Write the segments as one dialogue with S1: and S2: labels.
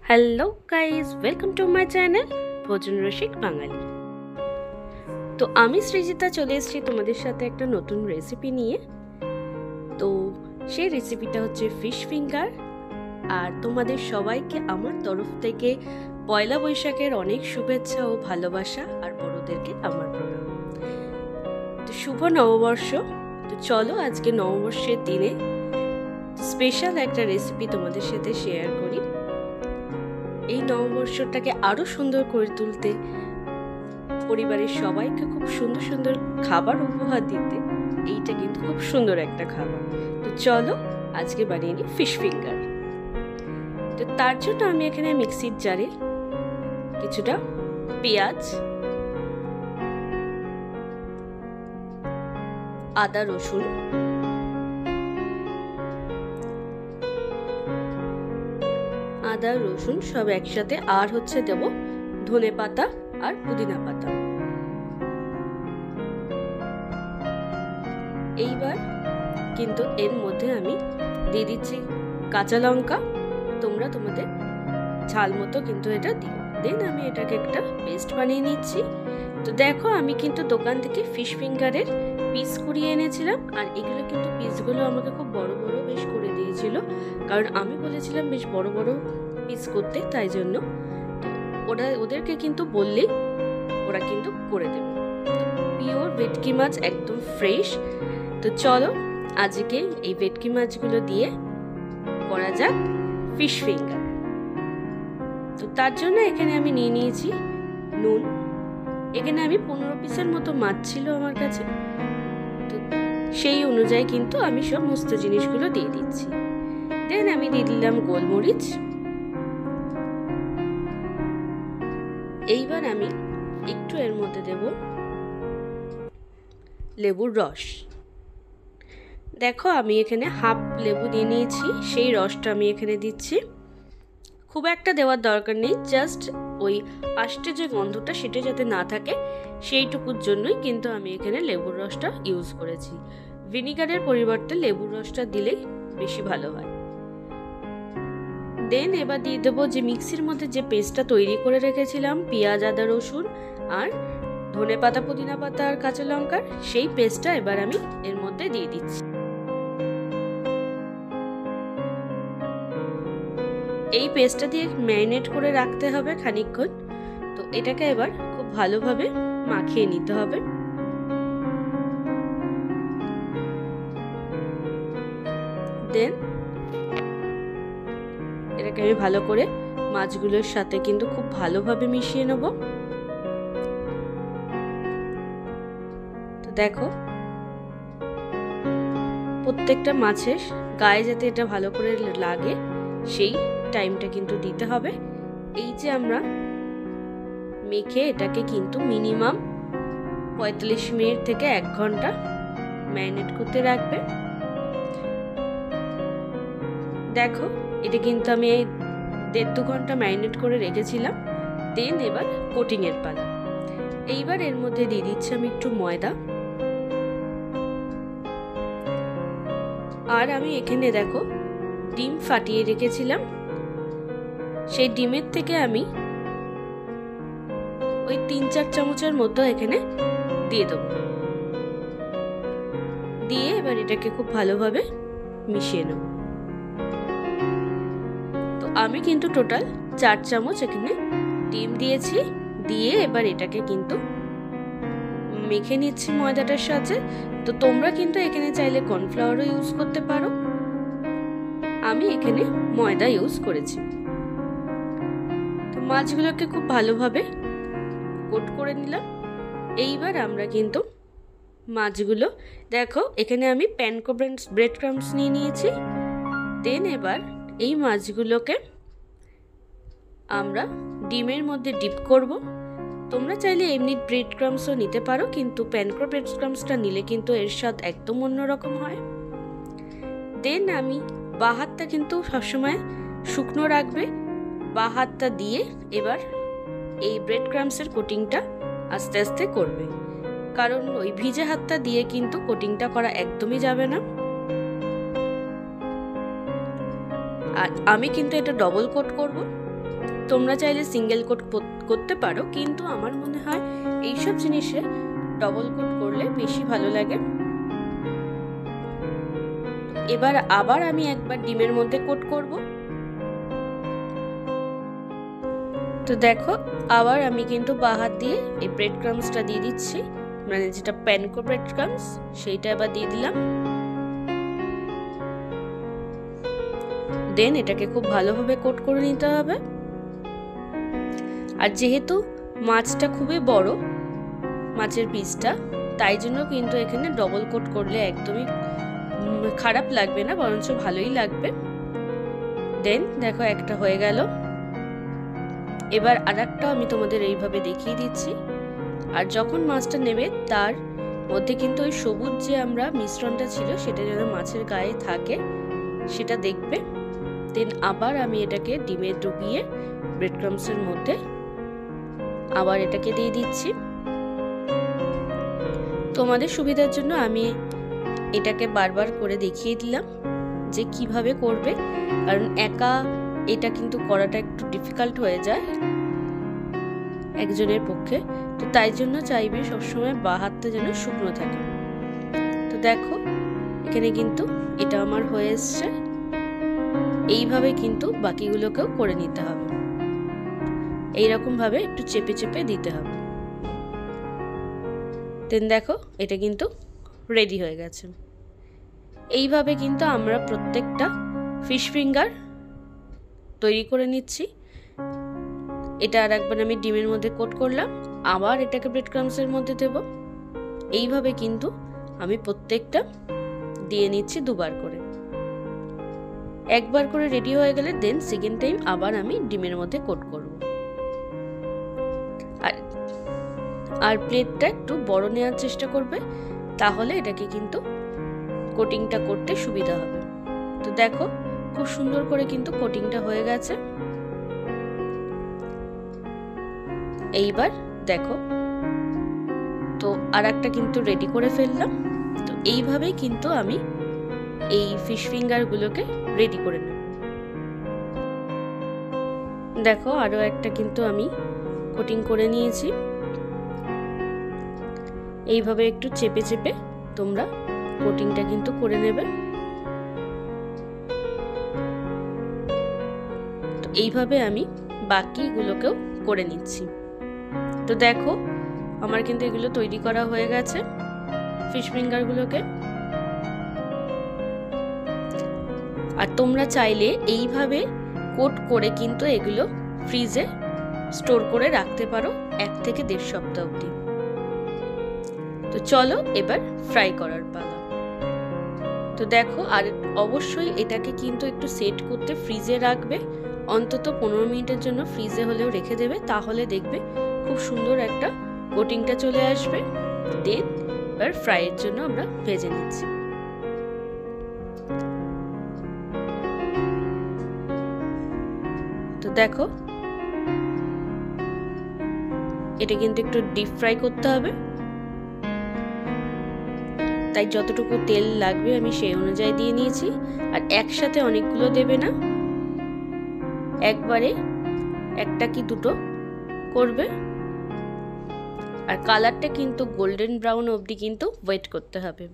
S1: Hello guys, welcome to my channel ভোজন রসিক বাঙালি। তো আমি সৃজিতা চলে এসেছি তোমাদের সাথে একটা নতুন রেসিপি নিয়ে। তো সেই রেসিপিটা হচ্ছে ফিশ ফিঙ্গার। আর তোমাদের সবাইকে আমার তরফ থেকে পয়লা বৈশাখের অনেক শুভেচ্ছা ও ভালোবাসা, আর বড়দেরকে আমার প্রণাম। তো শুভ নববর্ষ। তো চলো আজকে নববর্ষের দিনে স্পেশাল একটা রেসিপি তোমাদের সাথে শেয়ার করি। এই নববর্ষটাকে আরো সুন্দর করে তুলতে, পরিবারের সবাইকে খুব সুন্দর সুন্দর খাবার উপহার দিতে এইটা কিন্তু খুব সুন্দর একটা খাবার। তো চলো আজকে বানিয়ে নিই ফিশ ফিঙ্গার। তো তার জন্য আমি এখানে মিক্সির জারে কিছুটা পেঁয়াজ, আদা, রসুন, সব একসাথে, আর হচ্ছে দেব ধনে পাতা আর পুদিনা পাতা। এইবার কিন্তু এর মধ্যে আমি দিয়ে দিচ্ছি কাঁচা লঙ্কা। তোমরা তোমাদের ঝাল মতো কিন্তু এটা দিও। দেন আমি এটাকে একটা পেস্ট বানিয়ে নিচ্ছি। তো দেখো, আমি কিন্তু দোকান থেকে ফিশ ফিঙ্গারের পিস কুড়িয়ে এনেছিলাম, আর এগুলো কিন্তু পিসগুলো আমাকে খুব বড় বড় বেশ করে দিয়েছিল, কারণ আমি বলেছিলাম বেশ বড় বড় পিস করতে, তাই জন্য ওদেরকে কিন্তু বললেই ওরা কিন্তু করে দেবে। পিওর ভেটকি মাছ, একদম ফ্রেশ। তো চলো আজকে এই ভেটকি মাছগুলো দিয়ে করা যাক ফিশ ফিঙ্গার। তো তার জন্য এখানে আমি নিয়ে নিয়েছি নুন। এখানে আমি 15 পিসের মতো মাছ ছিল আমার কাছে, তো সেই অনুযায়ী কিন্তু আমি সমস্ত জিনিসগুলো দিয়ে দিচ্ছি। দেন আমি দিয়ে দিলাম গোলমরিচ। এইবার আমি একটু এর মধ্যে দেব লেবুর রস। দেখো, আমি এখানে হাফ লেবু দিয়ে নিয়েছি, সেই রসটা আমি এখানে দিচ্ছি। খুব একটা দেওয়ার দরকার নেই, জাস্ট ওই আষ্টে যে গন্ধটা সেটা যাতে না থাকে সেইটুকুর জন্যই কিন্তু আমি এখানে লেবুর রসটা ইউজ করেছি। ভিনিগারের পরিবর্তে লেবুর রসটা দিলেই বেশি ভালো হয়। দেন এবার দিয়ে দেবো যে মিক্সির মধ্যে যে পেস্টটা তৈরি করে রেখেছিলাম পেঁয়াজ, আদা, রসুন আর ধনে পাতা, পুদিনা পাতা আর কাঁচা লঙ্কার, সেই পেস্টটা এবার আমি এর মধ্যে দিয়ে দিচ্ছি। এই পেস্টটা দিয়ে ম্যারিনেট করে রাখতে হবে খানিকক্ষণ। তো এটাকে এবার খুব ভালোভাবে মাখিয়ে নিতে হবে। দেন এটাকে আমি ভালো করে মাছগুলোর সাথে কিন্তু খুব ভালোভাবে মিশিয়ে নেব। তো দেখো, প্রত্যেকটা মাছের গায়ে যাতে এটা ভালো করে লাগে সেই টাইমটা কিন্তু দিতে হবে। এই যে আমরা মেখে এটাকে কিন্তু মিনিমাম 45 মিনিট থেকে 1 ঘন্টা ম্যারিনেট করতে রাখবে। দেখো, এটা কিন্তু আমি 1.5-2 ঘন্টা ম্যারিনেট করে রেখেছিলাম। দেন এবার কোটিং এর পালা। এইবার এর মধ্যে দিয়ে দিচ্ছি আমি একটু ময়দা। আর আমি এখানে দেখো ডিম ফাটিয়ে রেখেছিলাম, সেই ডিমের থেকে আমি ওই 3-4 চামচের মতো এখানে দিয়ে দেবো। দিয়ে এবার এটাকে খুব ভালোভাবে মিশিয়ে নেব। তো আমি কিন্তু টোটাল 4 চামচ এখানে ডিম দিয়েছি। দিয়ে এবার এটাকে কিন্তু মেখে নিচ্ছি ময়দাটার সাথে। তো তোমরা কিন্তু এখানে চাইলে কর্নফ্লাওয়ারও ইউজ করতে পারো, আমি এখানে ময়দা ইউজ করেছি। তো মাছগুলোকে খুব ভালোভাবে কোট করে নিলাম। এইবার আমরা কিন্তু মাছগুলো, দেখো এখানে আমি প্যানকো ব্রেড ক্রাম্বস নিয়ে নিয়েছি। দেন এবার এই মাছগুলোকে আমরা ডিমের মধ্যে ডিপ করব। তোমরা চাইলে এমনি ব্রেড ক্রাম্বসও নিতে পারো, কিন্তু প্যানকো ব্রেড ক্রাম্বসটা নিলে কিন্তু এর স্বাদ একদম অন্যরকম হয়। দেন আমি বাঁ হাতটা কিন্তু সবসময় শুকনো রাখবে। বাঁ হাতটা দিয়ে এবার এই ব্রেড ক্রাম্বসের কোটিংটা আস্তে আস্তে করবে, কারণ ওই ভিজে হাতটা দিয়ে কিন্তু কোটিংটা করা একদমই যাবে না। আর আমি কিন্তু এটা ডবল কোট করব। তোমরা চাইলে সিঙ্গেল কোট করতে পারো, কিন্তু আমার মনে হয় এইসব জিনিসে ডবল কোট করলে বেশি ভালো লাগে। এবার আবার আমি একবার ডিমের মধ্যে কোট করব। তো দেখো আবার আমি কিন্তু বাঁ হাত দিয়ে এই ব্রেড ক্রাম্বসটা দিয়ে দিচ্ছি, মানে যেটা প্যানকো ব্রেড ক্রাম্বস সেইটা এবার দিয়ে দিলাম। দেন এটাকে খুব ভালোভাবে কোট করে নিতে হবে। আর যেহেতু মাছটা খুবই বড়, মাছের পিসটা, তাই জন্য কিন্তু এখানে ডবল কোট করলে একদমই খারাপ লাগবে না, বরঞ্চ ভালোই লাগবে। দেন দেখো একটা হয়ে গেল। এবার আরেকটা আমি তোমাদের এইভাবে দেখিয়ে দিচ্ছি। আর যখন মাছটা নেবে তার মধ্যে কিন্তু ওই সবুজ যে আমরা মিশ্রণটা ছিল সেটা যেন মাছের গায়ে থাকে সেটা দেখবে। দেন আবার আমি এটাকে ডিমে ডুবিয়ে ব্রেড ক্রাম্বসের মধ্যে আবার এটাকে দিয়ে দিচ্ছি। তোমাদের সুবিধার জন্য আমি এটাকে বারবার করে দেখিয়ে দিলাম যে কিভাবে করবে, কারণ একা এটা কিন্তু করাটা একটু ডিফিকাল্ট হয়ে যায় একজনের পক্ষে। তো তাই জন্য চাইবে সবসময় বাঁ হাতটা যেন শুকনো থাকে। তো দেখো এখানে কিন্তু এটা আমার হয়ে এসছে। এইভাবে কিন্তু বাকিগুলোকেও করে নিতে হবে, এইরকম ভাবে একটু চেপে চেপে দিতে হবে। দেন দেখো এটা কিন্তু রেডি হয়ে গেছে। এইভাবে কিন্তু আমরা প্রত্যেকটা ফিশ ফিঙ্গার তৈরি করে নিচ্ছি। এটা আর একবার আমি ডিমের মধ্যে কোট করলাম, আবার এটাকে ব্রেড ক্রাম্বসের মধ্যে দেব। এইভাবে কিন্তু আমি প্রত্যেকটা দিয়ে নিচ্ছি দুবার করে। একবার করে রেডি হয়ে গেলে দেন সেকেন্ড টাইম আবার আমি ডিমের মধ্যে কোট করব। আর প্লেটটা একটু বড় নেওয়ার চেষ্টা করবে, তাহলে এটাকে কিন্তু কোটিংটা করতে সুবিধা হবে। তো দেখো খুব সুন্দর করে কিন্তু কোটিংটা হয়ে গেছে। এইবার দেখো তো আর একটা কিন্তু রেডি করে ফেললাম। তো এইভাবেই কিন্তু আমি এই ফিশ ফিঙ্গার গুলোকে রেডি করে নেব। দেখো আরো একটা কিন্তু আমি কোটিং করে নিয়েছি। এইভাবে একটু চেপে চেপে তোমরা কোটিংটা কিন্তু করে নেবে। তো এইভাবে আমি বাকিগুলোকেও করে নিচ্ছি। তো দেখো আমার কিন্তু এগুলো তৈরি করা হয়ে গেছে ফিশ ফিঙ্গার গুলোকে। আর তোমরা চাইলে এইভাবে কোট করে কিন্তু এগুলো ফ্রিজে স্টোর করে রাখতে পারো 1 থেকে 1.5 সপ্তাহ অবধি। তো চলো এবার ফ্রাই করার পালা। তো দেখো আর অবশ্যই এটাকে কিন্তু একটু সেট করতে ফ্রিজে রাখবে, অন্তত 15 মিনিটের জন্য ফ্রিজে হলেও রেখে দেবে, তাহলে দেখবে খুব সুন্দর একটা কোটিংটা চলে আসবে। দেন এবার ফ্রাইয়ের জন্য আমরা ভেজে নিচ্ছি। তো দেখো এটা কিন্তু একটু ডিপ ফ্রাই করতে হবে, তাই যতটুকু তেল লাগবে আমি সেই অনুযায়ী দিয়ে নিয়েছি। আর একসাথে অনেকগুলো দেবে না, একবারে একটা কি দুটো করবে। আর কালারটা কিন্তু গোল্ডেন ব্রাউন অবধি কিন্তু ওয়েট করতে হবে।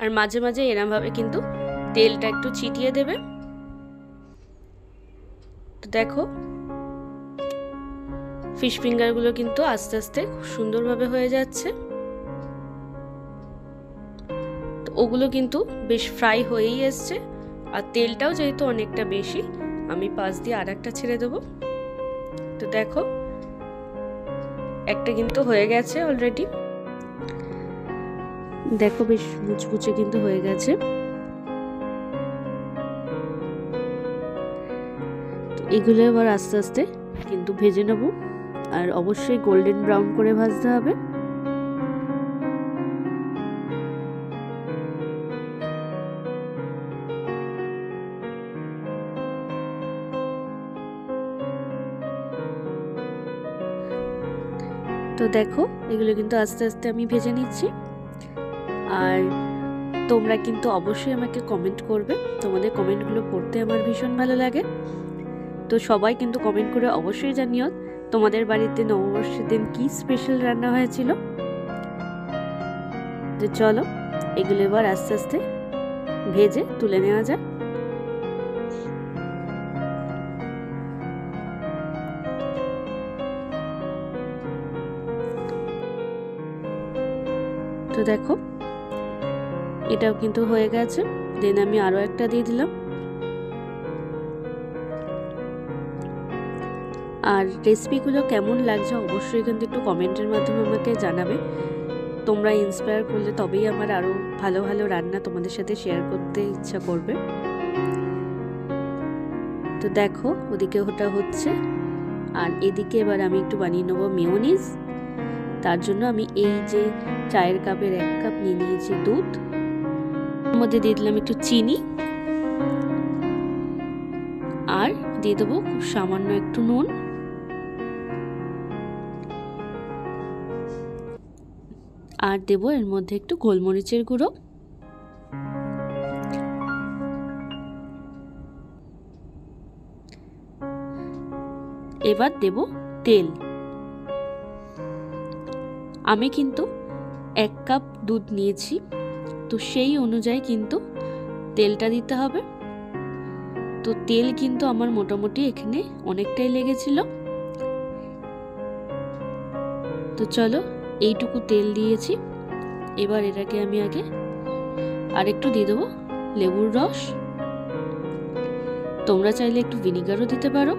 S1: আর মাঝে মাঝে এরম ভাবে কিন্তু তেলটা একটু ছিটিয়ে দেবে। তো দেখো ফিশ ফিঙ্গার গুলো কিন্তু আস্তে আস্তে খুব সুন্দরভাবে হয়ে যাচ্ছে। তো ওগুলো কিন্তু বেশ ফ্রাই হয়েই এসছে। আর তেলটাও যেহেতু অনেকটা বেশি, আমি পাশ দিয়ে আর একটা ছেড়ে দেবো। তো দেখো একটা কিন্তু হয়ে গেছে অলরেডি। দেখো বেশ মুচমুচে কিন্তু হয়ে গেছে। এগুলো এবার আস্তে আস্তে কিন্তু ভেজে নেব, আর অবশ্যই গোল্ডেন ব্রাউন করে ভাজতে হবে। তো দেখো এগুলো কিন্তু আস্তে আস্তে আমি ভেজে নিচ্ছি। আর তোমরা কিন্তু অবশ্যই আমাকে কমেন্ট করবে, তোমাদের কমেন্টগুলো পড়তে আমার ভীষণ ভালো লাগে। তো সবাই কিন্তু কমেন্ট করে অবশ্যই জানিও তোমাদের বাড়িতে নববর্ষের দিন কি স্পেশাল রান্না হয়েছিল। তো চলো এগুলো এবার আস্তে আস্তে ভেজে তুলে নেওয়া যাক। তো দেখো এটাও কিন্তু হয়ে গেছে। দেন আমি আরো একটা দিয়ে দিলাম। আর রেসিপিগুলো কেমন লাগছে অবশ্যই কিন্তু একটু কমেন্টের মাধ্যমে আমাকে জানাবে। তোমরা ইন্সপায়ার করলে তবেই আমার আরো ভালো ভালো রান্না তোমাদের সাথে শেয়ার করতে ইচ্ছা করবে। তো দেখো ওদিকে ওটা হচ্ছে, আর এদিকে এবার আমি একটু বানিয়ে নেবো মেয়োনিজ। তার জন্য আমি এই যে চায়ের কাপের 1 কাপ নিয়ে নিয়েছি দুধ, এর মধ্যে দিয়ে দিলাম একটু চিনি, আর দিয়ে দেবো খুব সামান্য একটু নুন, আর দেব এর মধ্যে একটু গোলমরিচের গুঁড়ো। এবার দেব তেল। আমি কিন্তু 1 কাপ দুধ নিয়েছি, তো সেই অনুযায়ী কিন্তু তেলটা দিতে হবে। তো তেল কিন্তু আমার মোটামুটি এখানে অনেকটাই লেগেছিল। তো চলো এইটুকু তেল দিয়েছি। এবার এটাকে আমি আগে আরেকটু দিয়ে দেবো লেবুর রস। তোমরা চাইলে একটু ভিনিগারও দিতে পারো,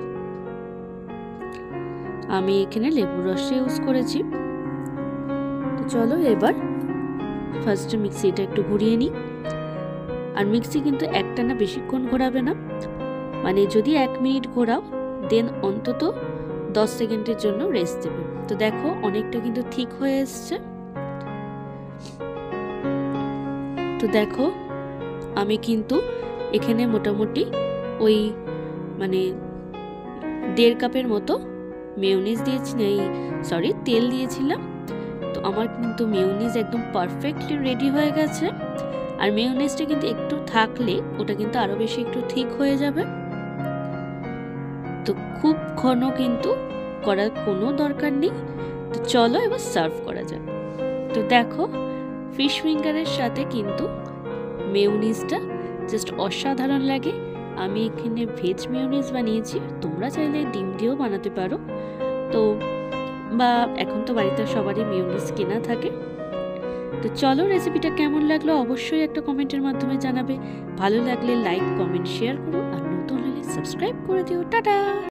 S1: আমি এখানে লেবুর রসে ইউজ করেছি। তো চলো এবার ফার্স্টে মিক্সিটা একটু ঘুরিয়ে নিই। আর মিক্সি কিন্তু একটানা বেশিক্ষণ ঘোরাবে না, মানে যদি 1 মিনিট ঘোরাও দেন অন্তত 10 সেকেন্ডের জন্য রেস্ট দেবে। তো দেখো অনেকটা কিন্তু ঠিক হয়ে এসছে। তো দেখো আমি কিন্তু এখানে মোটামুটি ওই মানে 1.5 কাপের মতো মেয়োনিজ দিয়েছি, তেল দিয়েছিলাম। তো আমার কিন্তু মেয়োনিজ একদম পারফেক্টলি রেডি হয়ে গেছে। আর মেয়োনিজটা কিন্তু একটু থাকলে ওটা কিন্তু আরো বেশি একটু ঠিক হয়ে যাবে। তো খুব ঘন কিন্তু করার কোনো দরকার নেই। তো চলো এবার সার্ভ করা যাক। তো দেখো ফিশ ফিঙ্গারের সাথে কিন্তু মেয়োনিজটা জাস্ট অসাধারণ লাগে। আমি এখানে ভেজ মেয়োনিজ বানিয়েছি, তোমরা চাইলে ডিম দিয়েও বানাতে পারো। তো বা এখন তো বাড়িতে সবারই মেয়োনিজ কেনা থাকে। তো চলো রেসিপিটা কেমন লাগলো অবশ্যই একটা কমেন্টের মাধ্যমে জানাবে। ভালো লাগলে লাইক, কমেন্ট, শেয়ার করো, আর নতুন হলে সাবস্ক্রাইব করে দিও। টাটা।